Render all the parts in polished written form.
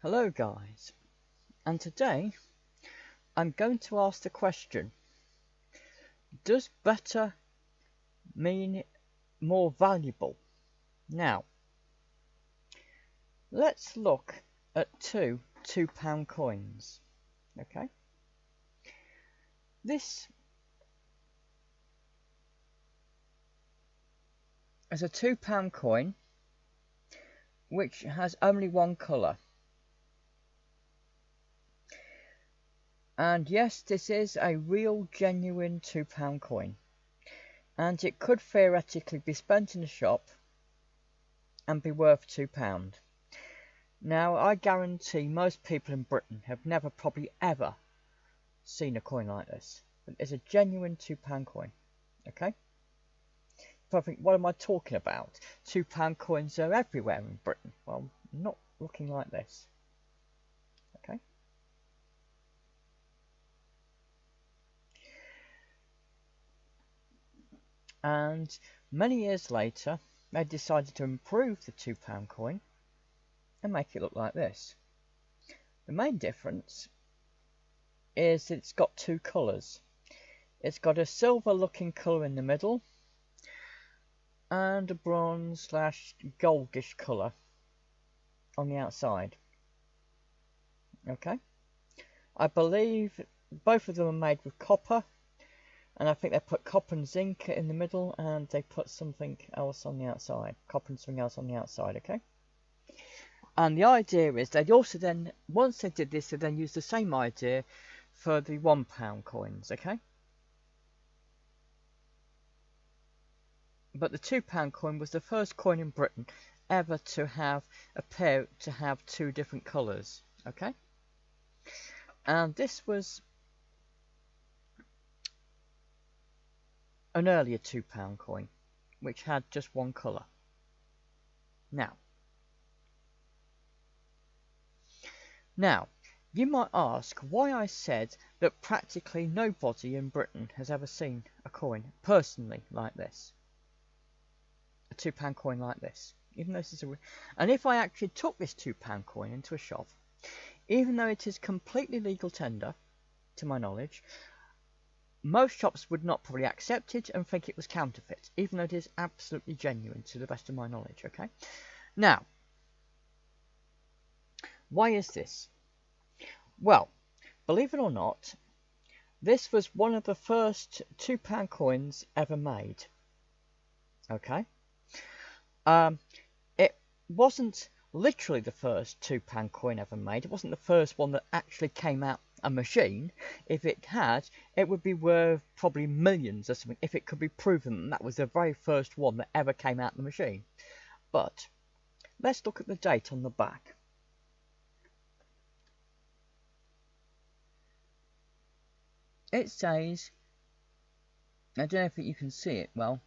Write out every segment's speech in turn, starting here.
Hello guys, and today I'm going to ask the question, does better mean more valuable? Now, let's look at two £2 coins, okay? This is a £2 coin which has only one colour. And yes, this is a real genuine £2 coin, and it could theoretically be spent in a shop and be worth £2. Now, I guarantee most people in Britain have never, probably ever, seen a coin like this. But it's a genuine £2 coin, okay? So I think, what am I talking about? £2 coins are everywhere in Britain. Well, not looking like this, okay? And many years later, they decided to improve the £2 coin and make it look like this. The main difference is it's got two colours. It's got a silver looking colour in the middle and a bronze / goldish colour on the outside. Okay, I believe both of them are made with copper, and I think they put copper and zinc in the middle, and they put something else on the outside, copper and something else on the outside, okay? And the idea is they'd also then, once they did this, they then used the same idea for the £1 coins, okay? But the £2 coin was the first coin in Britain ever to have two different colours, okay? And this was an earlier £2 coin, which had just one colour. Now, you might ask why I said that practically nobody in Britain has ever seen a coin, personally, like this. A £2 coin like this. Even though this is and if I actually took this £2 coin into a shop, even though it is completely legal tender, to my knowledge, most shops would not probably accept it and think it was counterfeit, even though it is absolutely genuine to the best of my knowledge, okay? Now, why is this? Well, believe it or not, this was one of the first £2 coins ever made, okay? It wasn't literally the first £2 coin ever made. It wasn't the first one that actually came out a machine. If it had, it would be worth probably millions or something if it could be proven that was the very first one that ever came out the machine. But let's look at the date on the back. It says, I don't know if you can see it well,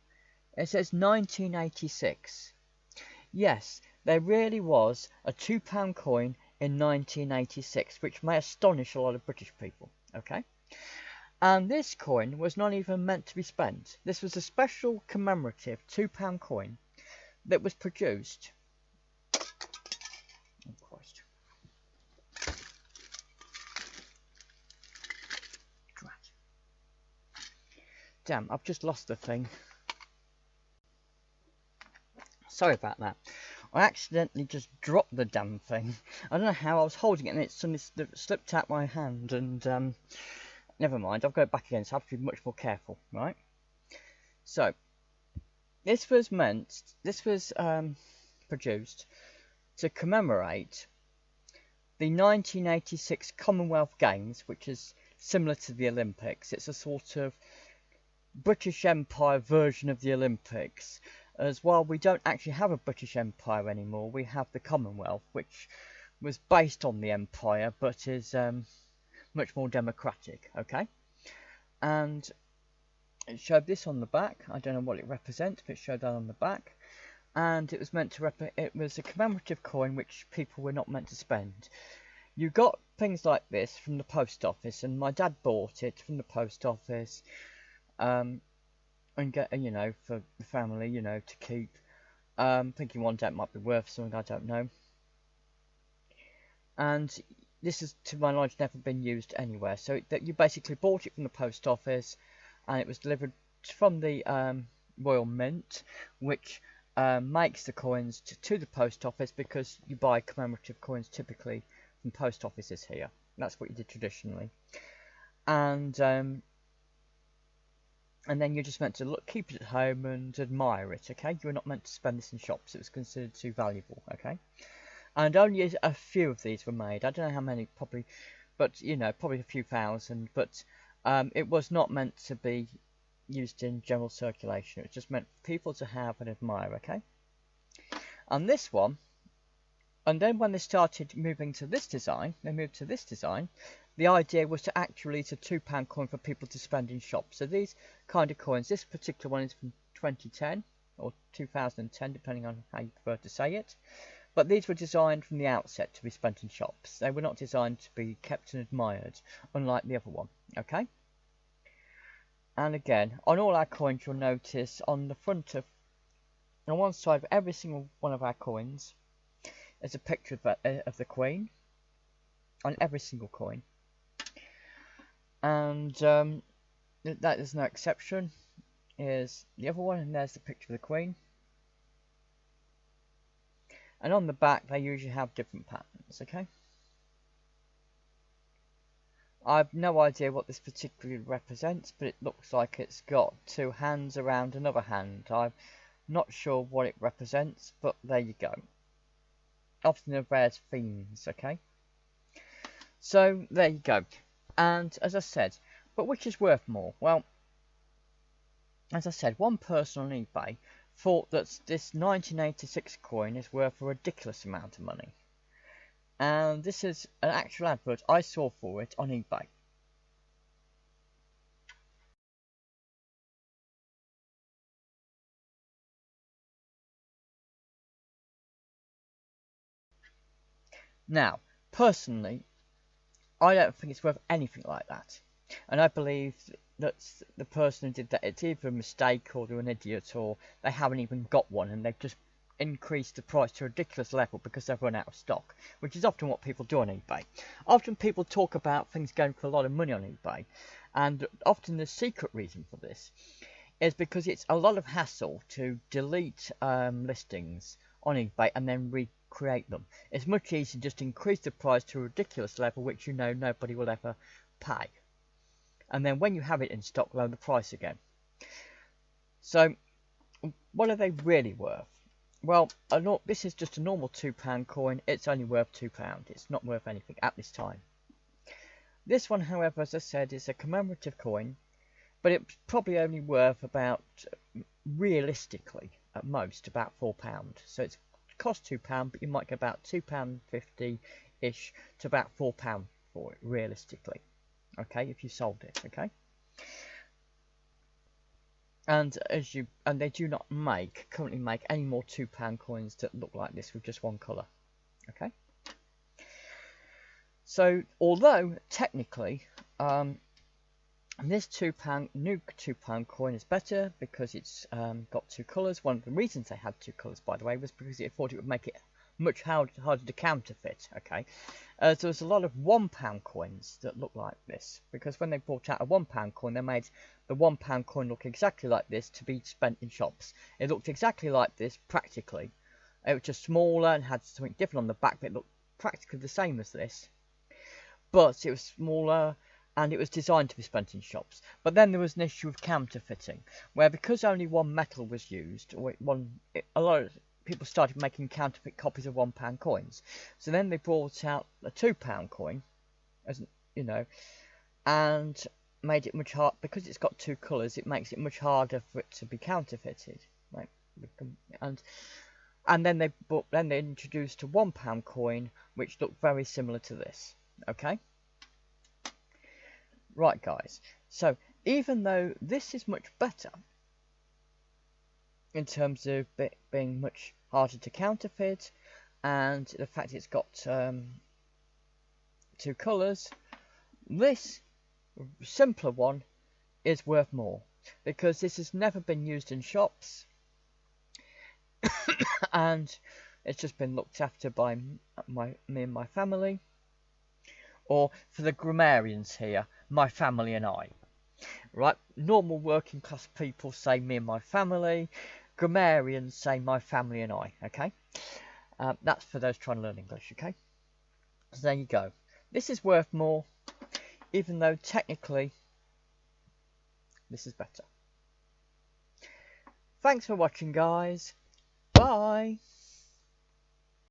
it says 1986. Yes, there really was a £2 coin in 1986, which may astonish a lot of British people, okay? And this coin was not even meant to be spent. This was a special commemorative £2 coin that was produced. Oh, Christ. Damn, I've just lost the thing. Sorry about that. I accidentally just dropped the damn thing. I don't know how I was holding it and it suddenly slipped out my hand, and never mind, I've got it back again, so I have to be much more careful, right? So, this was produced to commemorate the 1986 Commonwealth Games, which is similar to the Olympics. It's a sort of British Empire version of the Olympics. As while we don't actually have a British Empire anymore, we have the Commonwealth, which was based on the Empire, but is much more democratic, okay? And it showed this on the back. I don't know what it represents, but it showed that on the back. And it was meant to it was a commemorative coin which people were not meant to spend. You got things like this from the post office, and my dad bought it from the post office. And get, you know, for the family, you know, to keep. Thinking one day it might be worth something, I don't know. and this has, to my knowledge, never been used anywhere. So that you basically bought it from the post office, and it was delivered from the Royal Mint, which makes the coins to the post office, because you buy commemorative coins typically from post offices here. That's what you did traditionally, and then you're just meant to keep it at home and admire it. Okay, you're not meant to spend this in shops. It was considered too valuable. Okay. And only a few of these were made. I don't know how many, probably, but you know, probably a few thousand. But it was not meant to be used in general circulation. It was just meant for people to have and admire. Okay. And this one, and then when they started moving to this design, the idea was to actually use a £2 coin for people to spend in shops. So these kind of coins, this particular one is from 2010 or 2010, depending on how you prefer to say it. But these were designed from the outset to be spent in shops. They were not designed to be kept and admired, unlike the other one. Okay? And again, on all our coins, you'll notice on the front of, on one side of every single one of our coins, there's a picture of the Queen on every single coin. And that is no exception. Here's the other one, and there's the picture of the Queen. And on the back, they usually have different patterns, okay? I've no idea what this particularly represents, but it looks like it's got two hands around another hand. I'm not sure what it represents, but there you go. Often of various themes, okay? So, there you go. And, as I said, but which is worth more? Well, as I said, one person on eBay thought that this 1986 coin is worth a ridiculous amount of money. And this is an actual advert I saw for it on eBay. Now, personally, I don't think it's worth anything like that. And I believe that the person who did that, it's either a mistake or they're an idiot, or they haven't even got one and they've just increased the price to a ridiculous level because they've run out of stock, which is often what people do on eBay. Often people talk about things going for a lot of money on eBay, and often the secret reason for this is because it's a lot of hassle to delete listings on eBay and then recreate them. It's much easier just to increase the price to a ridiculous level, which you know nobody will ever pay. And then when you have it in stock, lower the price again. So, what are they really worth? Well, this is just a normal £2 coin. It's only worth £2. It's not worth anything at this time. This one, however, as I said, is a commemorative coin, but it's probably only worth about, realistically, at most, about £4. So it costs £2, but you might get about £2.50-ish to about £4 for it, realistically. Okay, if you sold it, okay? And they do not currently make any more £2 coins that look like this with just one colour. Okay? So, although technically this new £2 coin is better because it's got two colours. One of the reasons they had two colours, by the way, was because it thought it would make it much harder to counterfeit. Okay, so there's a lot of £1 coins that look like this, because when they brought out a £1 coin, they made the £1 coin look exactly like this to be spent in shops. It looked exactly like this practically. It was just smaller and had something different on the back, but it looked practically the same as this, but it was smaller and it was designed to be spent in shops. But then there was an issue of counterfeiting, where because only one metal was used, or a lot of people started making counterfeit copies of £1 coins. So then they brought out a £2 coin, as you know, and made it much hard, because it's got two colours. It makes it much harder for it to be counterfeited, right? And then they introduced a £1 coin, which looked very similar to this. Okay. Right, guys. So even though this is much better in terms of being much harder to counterfeit, and the fact it's got two colours, this simpler one is worth more, because this has never been used in shops and it's just been looked after by me and my family. Or for the grammarians here, my family and I. Right? Normal working class people say me and my family. Grammarians say my family and I. Okay? That's for those trying to learn English. Okay? So there you go. This is worth more, even though technically this is better. Thanks for watching, guys. Bye.